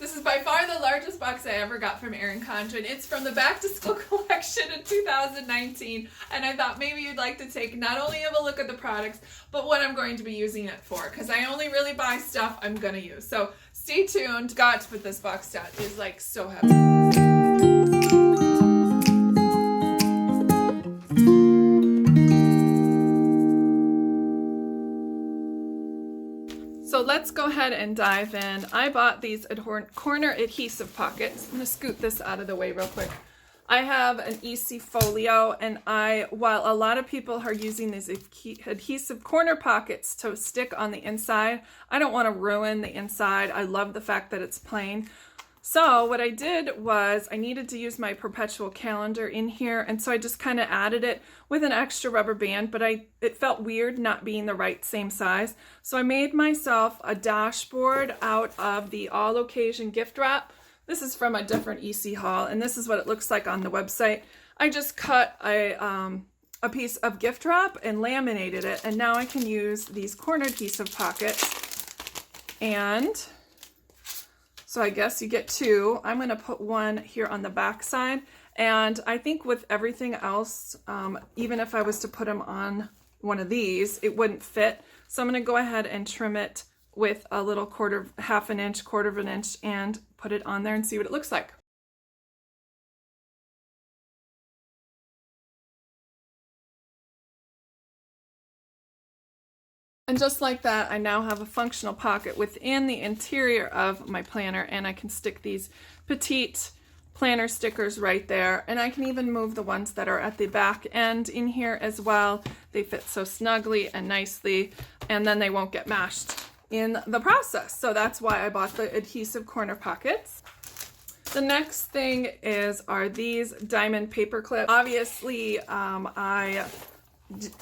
This is by far the largest box I ever got from Erin Condren. It's from the back to school collection in 2019, and I thought maybe you'd like to take not only have a look at the products, but what I'm going to be using it for, because I only really buy stuff I'm going to use. So stay tuned. Got to put this box down. It's like so heavy. So let's go ahead and dive in. I bought these corner adhesive pockets. I'm gonna scoot this out of the way real quick. I have an EC Folio, and while a lot of people are using these adhesive corner pockets to stick on the inside, I don't want to ruin the inside. I love the fact that it's plain. So what I did was I needed to use my perpetual calendar in here, and so I just kind of added it with an extra rubber band, but it felt weird not being the right same size. So I made myself a dashboard out of the all occasion gift wrap. This is from a different EC haul, and this is what it looks like on the website. I just cut a piece of gift wrap and laminated it, and now I can use these corner adhesive pockets. And so I guess you get two. I'm going to put one here on the back side. And I think with everything else, even if I was to put them on one of these, it wouldn't fit. So I'm going to go ahead and trim it with a little half an inch, quarter of an inch, and put it on there and see what it looks like. And just like that, I now have a functional pocket within the interior of my planner, and I can stick these Petite Planner stickers right there. And I can even move the ones that are at the back end in here as well. They fit so snugly and nicely, and then they won't get mashed in the process. So that's why I bought the adhesive corner pockets. The next thing are these diamond paper clips. Obviously, I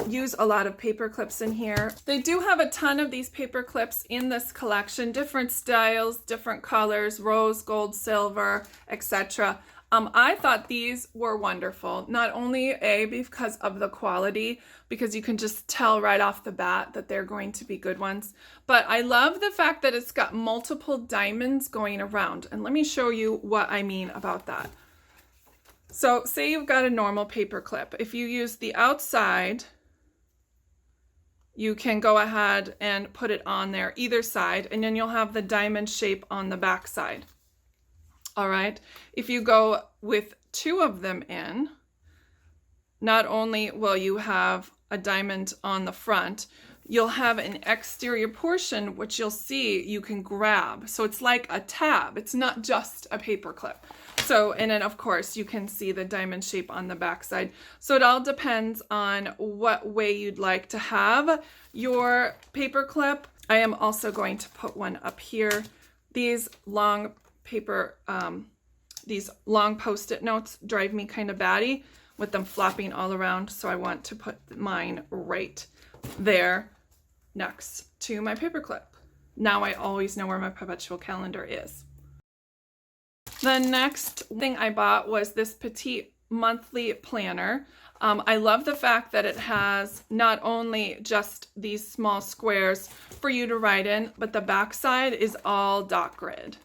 use a lot of paper clips in here. They do have a ton of these paper clips in this collection, different styles, different colors, rose, gold, silver, etc. I thought these were wonderful, not only because of the quality, because you can just tell right off the bat that they're going to be good ones, but I love the fact that it's got multiple diamonds going around. And let me show you what I mean about that. So say you've got a normal paper clip. If you use the outside, you can go ahead and put it on there either side, and then you'll have the diamond shape on the back side. All right. If you go with two of them in, not only will you have a diamond on the front, you'll have an exterior portion which you'll see you can grab. So it's like a tab. It's not just a paper clip. So, and then of course you can see the diamond shape on the back side. So it all depends on what way you'd like to have your paper clip. I am also going to put one up here. These long paper, these long post-it notes drive me kind of batty with them flopping all around. So I want to put mine right there next to my paper clip. Now I always know where my perpetual calendar is. The next thing I bought was this Petite monthly planner. I love the fact that it has not only just these small squares for you to write in, but the back side is all dot grid.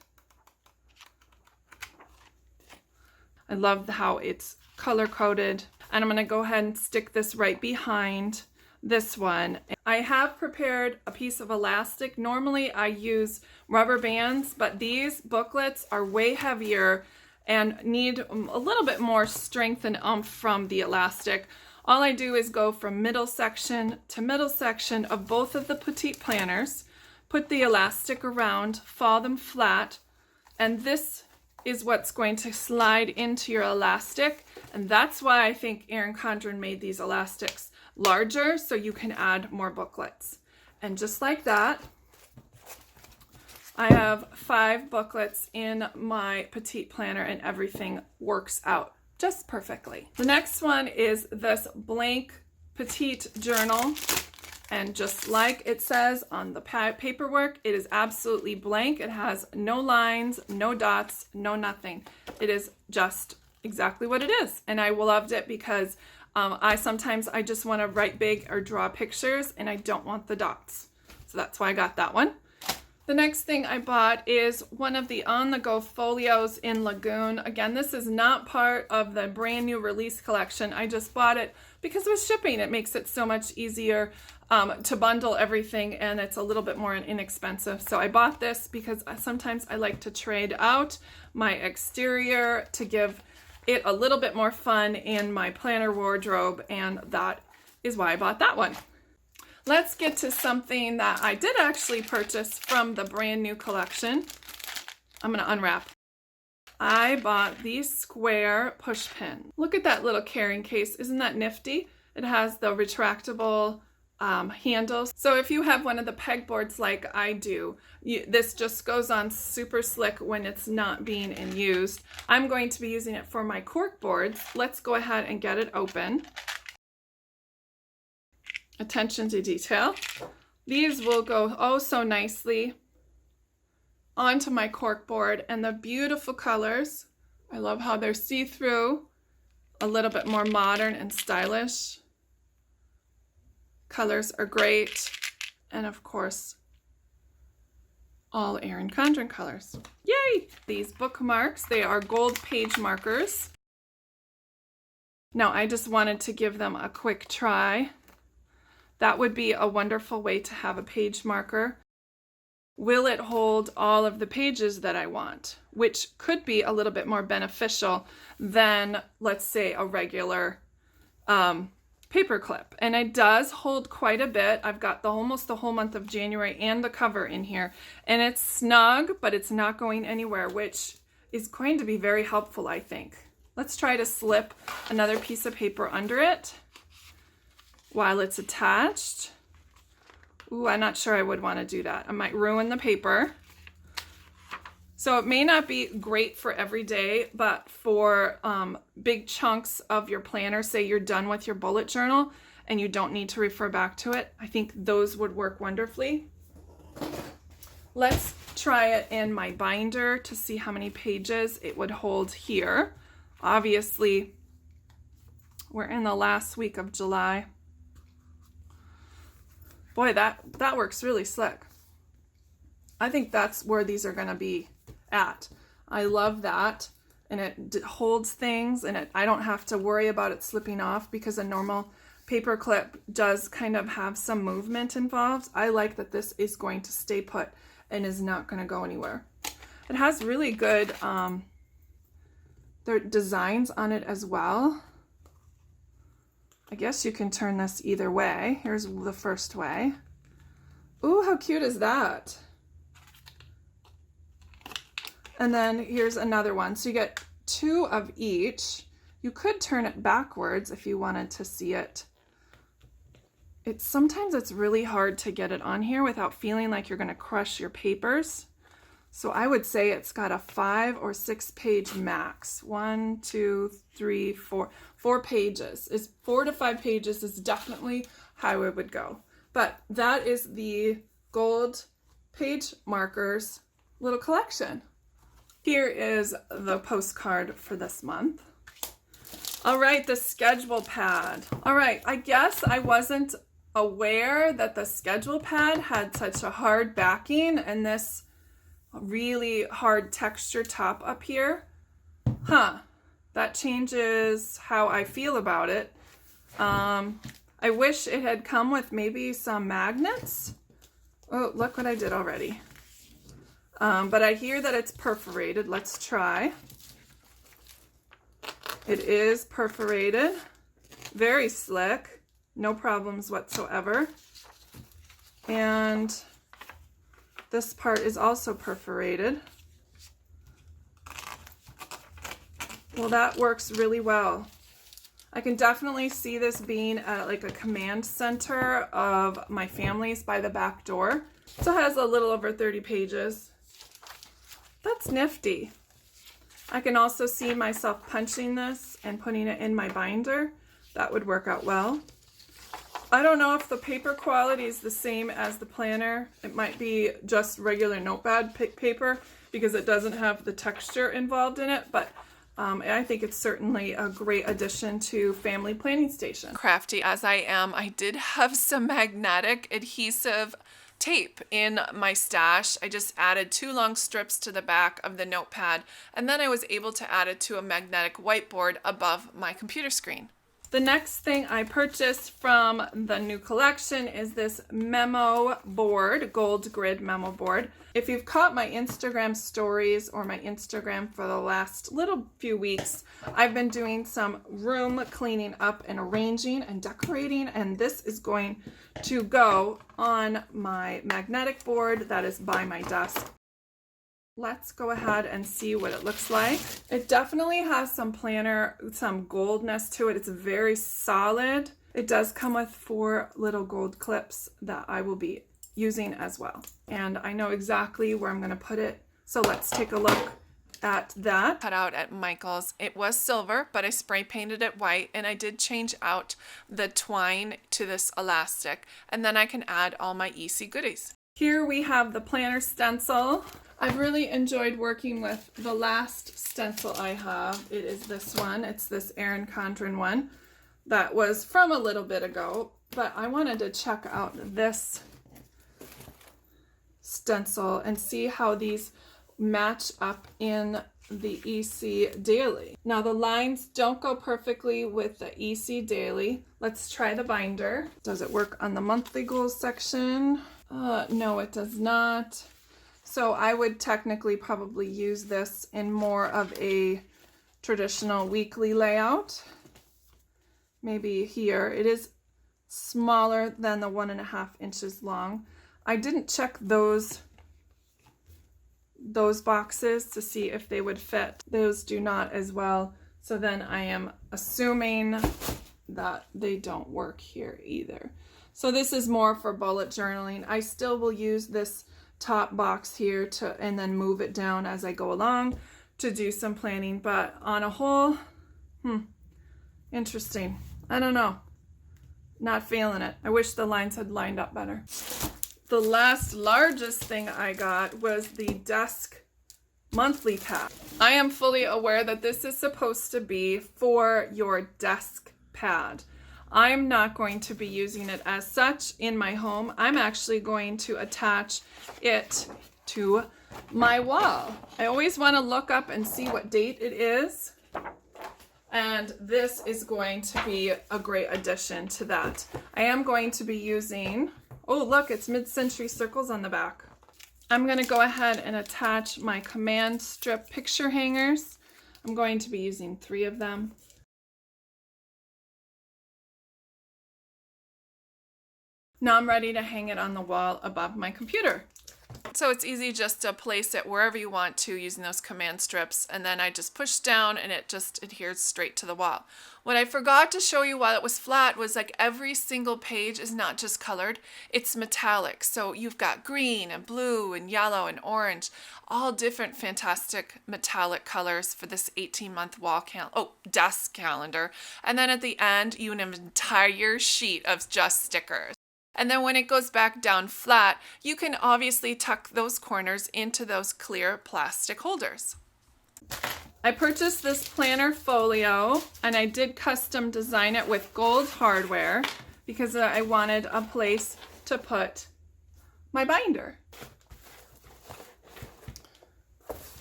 I love how it's color coded, and I'm going to go ahead and stick this right behind this one. I have prepared a piece of elastic. Normally I use rubber bands, but these booklets are way heavier and need a little bit more strength and oomph from the elastic. All I do is go from middle section to middle section of both of the Petite planners, put the elastic around, fall them flat, and this is what's going to slide into your elastic. And that's why I think Erin Condren made these elastics larger, so you can add more booklets. And just like that, I have 5 booklets in my Petite planner, and everything works out just perfectly. The next one is this blank Petite journal, and just like it says on the paperwork, it is absolutely blank. It has no lines, no dots, no nothing. It is just exactly what it is, and I loved it because I just want to write big or draw pictures, and I don't want the dots. So that's why I got that one. The next thing I bought is one of the on-the-go folios in Lagoon. Again, this is not part of the brand new release collection. I just bought it because with shipping, it makes it so much easier to bundle everything, and it's a little bit more inexpensive. So I bought this because sometimes I like to trade out my exterior to give it a little bit more fun in my planner wardrobe, and that is why I bought that one. Let's get to something that I did actually purchase from the brand new collection. I'm going to unwrap. I bought these square push pins. Look at that little carrying case. Isn't that nifty? It has the retractable handles. So if you have one of the pegboards like I do, this just goes on super slick when it's not being used. I'm going to be using it for my cork boards. Let's go ahead and get it open. Attention to detail. These will go oh so nicely onto my cork board, and the beautiful colors. I love how they're see-through, a little bit more modern and stylish. Colors are great, and of course all Erin Condren colors. Yay! These bookmarks, they are gold page markers. Now I just wanted to give them a quick try. That would be a wonderful way to have a page marker. Will it hold all of the pages that I want? Which could be a little bit more beneficial than, let's say, a regular paper clip. And it does hold quite a bit. I've got almost the whole month of January and the cover in here. And it's snug, but it's not going anywhere, which is going to be very helpful, I think. Let's try to slip another piece of paper under it while it's attached. Ooh, I'm not sure I would want to do that. I might ruin the paper. So it may not be great for every day, but for big chunks of your planner, say you're done with your bullet journal and you don't need to refer back to it, I think those would work wonderfully. Let's try it in my binder to see how many pages it would hold here. Obviously, we're in the last week of July. Boy, that works really slick. I think that's where these are going to be at. I love that. And it holds things, and I don't have to worry about it slipping off because a normal paper clip does kind of have some movement involved. I like that this is going to stay put and is not going to go anywhere. It has really good there are designs on it as well. I guess you can turn this either way. Here's the first way. Ooh, how cute is that? And then here's another one. So you get two of each. You could turn it backwards if you wanted to see it. Sometimes it's really hard to get it on here without feeling like you're going to crush your papers. So I would say it's got a 5 or 6 page max. 1, 2, 3, 4. 4 pages. 4 to 5 pages is definitely how it would go. But that is the gold page markers little collection. Here is the postcard for this month. All right, the schedule pad. All right, I guess I wasn't aware that the schedule pad had such a hard backing and this really hard texture top up here. That changes how I feel about it. I wish it had come with maybe some magnets. Oh, look what I did already. But I hear that it's perforated. Let's try. It is perforated. Very slick. No problems whatsoever. And this part is also perforated. Well, that works really well. I can definitely see this being like a command center of my family's by the back door. So it has a little over 30 pages. That's nifty. I can also see myself punching this and putting it in my binder. That would work out well. I don't know if the paper quality is the same as the planner. It might be just regular notepad paper because it doesn't have the texture involved in it, but I think it's certainly a great addition to Family Planning Station. Crafty as I am, I did have some magnetic adhesive tape in my stash. I just added 2 long strips to the back of the notepad, and then I was able to add it to a magnetic whiteboard above my computer screen. The next thing I purchased from the new collection is this memo board, gold grid memo board. If you've caught my Instagram stories or my Instagram for the last little few weeks, I've been doing some room cleaning up and arranging and decorating, and this is going to go on my magnetic board that is by my desk. Let's go ahead and see what it looks like. It definitely has some goldness to it. It's very solid. It does come with 4 little gold clips that I will be using as well. And I know exactly where I'm gonna put it. So let's take a look at that. Cut out at Michael's. It was silver, but I spray painted it white, and I did change out the twine to this elastic. And then I can add all my EC goodies. Here we have the planner stencil. I've really enjoyed working with the last stencil I have. It is this one. It's this Erin Condren one that was from a little bit ago, but I wanted to check out this stencil and see how these match up in the EC Daily. Now the lines don't go perfectly with the EC Daily. Let's try the binder. Does it work on the monthly goals section? No, it does not. So I would technically probably use this in more of a traditional weekly layout. Maybe here. It is smaller than the 1.5 inches long. I didn't check those boxes to see if they would fit. Those do not as well. So then I am assuming that they don't work here either. So this is more for bullet journaling. I still will use this top box here and then move it down as I go along to do some planning, but on a whole, interesting. I don't know, not feeling it. I wish the lines had lined up better. The last largest thing I got was the desk monthly tab. I am fully aware that this is supposed to be for your desk pad. I'm not going to be using it as such in my home. I'm actually going to attach it to my wall. I always want to look up and see what date it is. And this is going to be a great addition to that. I am going to be using, oh look, it's mid-century circles on the back. I'm going to go ahead and attach my command strip picture hangers. I'm going to be using 3 of them. Now I'm ready to hang it on the wall above my computer. So it's easy just to place it wherever you want to using those command strips, and then I just push down and it just adheres straight to the wall. What I forgot to show you while it was flat was like every single page is not just colored, it's metallic. So you've got green and blue and yellow and orange, all different fantastic metallic colors for this 18-month desk calendar. And then at the end, you have an entire sheet of just stickers. And then when it goes back down flat, you can obviously tuck those corners into those clear plastic holders. I purchased this planner Folio, and I did custom design it with gold hardware because I wanted a place to put my binder.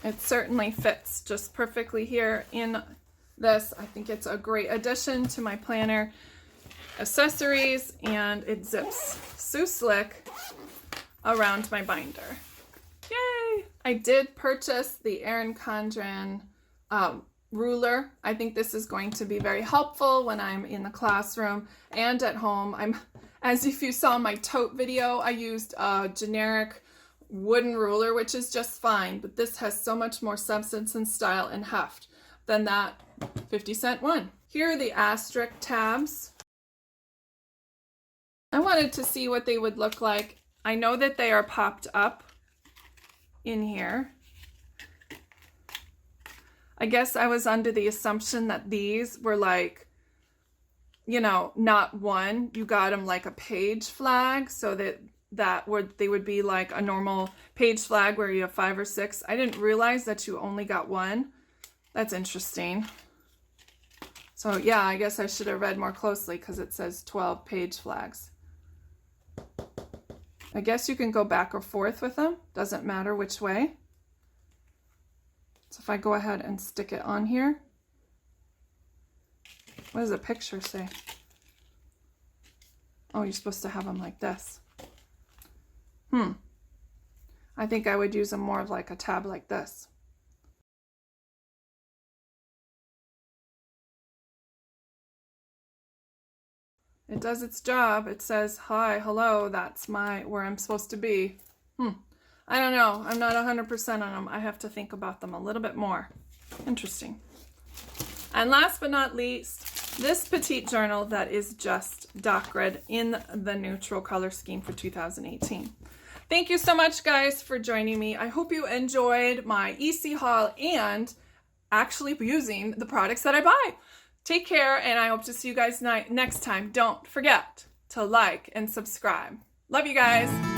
It certainly fits just perfectly here in this. I think it's a great addition to my planner accessories, and it zips so slick around my binder. Yay! I did purchase the Erin Condren ruler. I think this is going to be very helpful when I'm in the classroom and at home. As if you saw my tote video, I used a generic wooden ruler, which is just fine, but this has so much more substance and style and heft than that 50-cent one. Here are the asterisk tabs. I wanted to see what they would look like. I know that they are popped up in here. I guess I was under the assumption that these were like, you know, not one. You got them like a page flag, so they would be like a normal page flag where you have 5 or 6. I didn't realize that you only got one. That's interesting. So yeah, I guess I should have read more closely because it says 12 page flags. I guess you can go back or forth with them. Doesn't matter which way. So if I go ahead and stick it on here, what does the picture say? Oh, you're supposed to have them like this. I think I would use them more of like a tab like this. It does its job. It says, hi, hello, that's where I'm supposed to be. I don't know. I'm not 100% on them. I have to think about them a little bit more. Interesting. And last but not least, this Petite Journal that is just dock red in the neutral color scheme for 2018. Thank you so much, guys, for joining me. I hope you enjoyed my EC haul and actually using the products that I buy. Take care, and I hope to see you guys next time. Don't forget to like and subscribe. Love you guys.